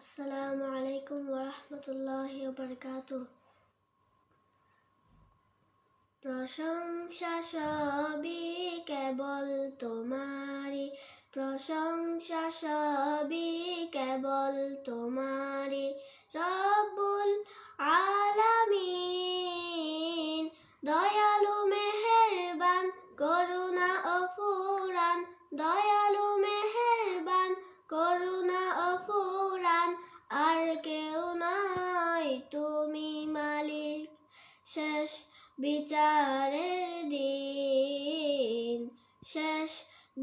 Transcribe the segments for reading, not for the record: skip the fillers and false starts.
আসসালামু আলাইকুম ওয়া রাহমাতুল্লাহি ওয়া বারাকাতুহু। প্রশংসা সবই কেবল তোমারই, প্রশংসা সবই কেবল তোমারই। রব্বুল আলামিন, দয়ালু মেহেরবান, করুণা ও ফুরান, দয়ালু মেহেরবান, করুণা ও ফুরান। আর কেউ নাই, তুমি মালিক। শেষ বিচারের দিন, শেষ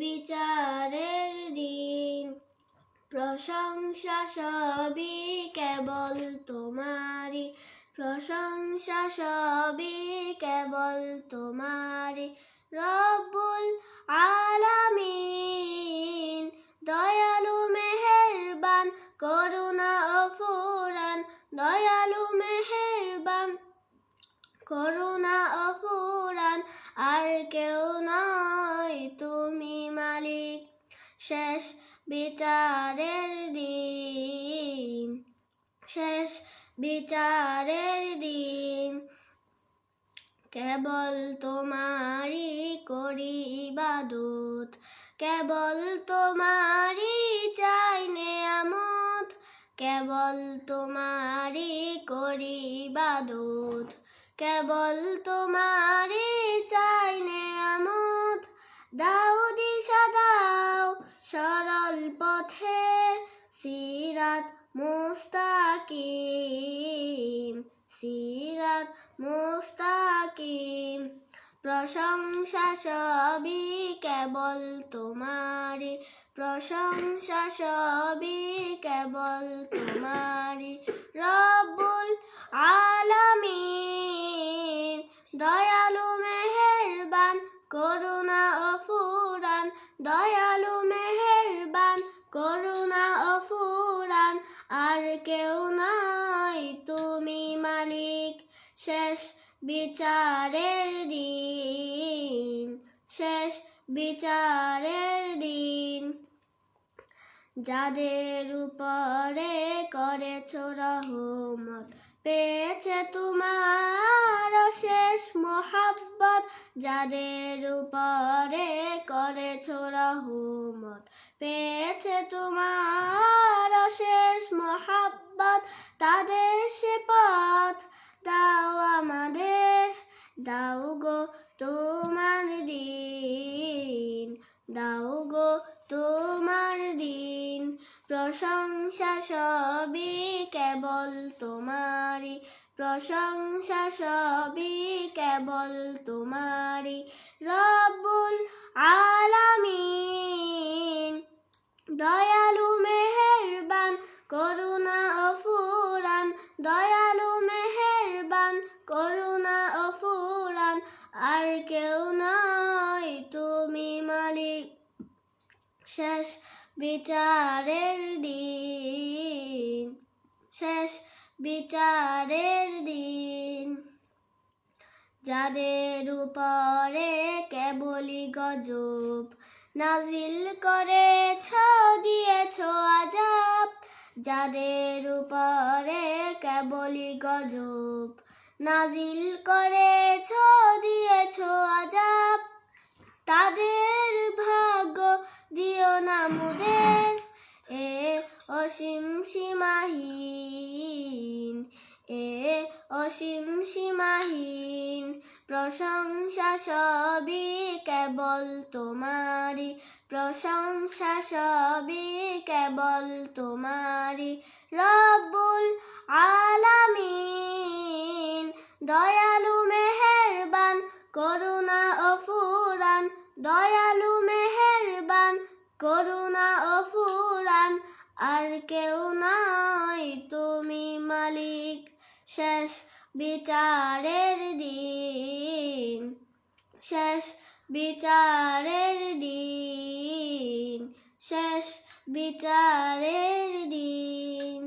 বিচারের দিন। প্রশংসা সবই কেবল তোমারই, প্রশংসা সবই কেবল তোমারই। রব্বুল আলামিন, দয়ালু মেহেরবান, করুণা ও ফুরান, দয়ালু মেহেরবান, করুণা ও ফুরান। আর কেউ নয়, তুমি মালিক। শেষ বিচারের দিন, শেষ বিচারের দিন। কেবল তোমারই করি ইবাদত, কেবল তোমারই চাই নেয়ামত, কেবল তোমারই করি ইবাদত, কেবল তোমারই চাই নেয়ামত। দাও দিশা দাও সরল পথের, সিরাত মুস্তাকিম, সিরাত মুস্তাকিম। প্রশংসা সবই কেবল তোমারই, প্রশংসা সবই কেবল তোমারই। রব্বুল আলামিন, দয়ালু মেহেরবান, করুণা ও ফুরান, দয়ালু মেহেরবান, করুণা ও ফুরান। আর কেউ নাই, তুমি মালিক। শেষ বিচারের দিন, শেষ বিচারের দিন। যাদের উপরে করেছ রহমত, পেয়েছে তোমার অশেষ মোহাব্বত। যাদের উপরে করেছ রহমত, পেয়েছে তোমার অশেষ মোহাব্বত। তাদের সে পথ দাও আমাদের, দাও গো তোমার দিন, দাও গো তোমার দিন। প্রশংসা সবই কেবল তোমারই, প্রশংসা সবই কেবল তোমারই। রব্বুল আলামিন, দয়ালু মেহেরবান, করুণা ও ফুরান, দয়ালু মেহেরবান, করুণা ও ফুরান। আর কেউ নয়, তুমি মালিক। শেষ বিচারের দিন, শেষ বিচারের দিন। যাদের উপরে কেবলই গজব নাজিল করেছ, দিয়েছ আযাব। যাদের উপরে কেবলই গজব নাজিল করেছ, দিয়েছ আযাব। তাদের ভাগ্য দিও না মুদের, এ অসীম সীমাহীন, এ অসীম সীমাহীন। প্রশংসা সবই কেবল তোমারই, প্রশংসা সবই কেবল তোমারই। রব্বুল আলামিন, দয়ালু মেহেরবান, করুণা ও ফুরান, দয়ালু মেহেরবান, করুণা ও ফুরান। আর কেউ নাই, তুমি মালিক। শেষ বিচারের দিন, শেষ বিচারের দিন, শেষ বিচারের দিন।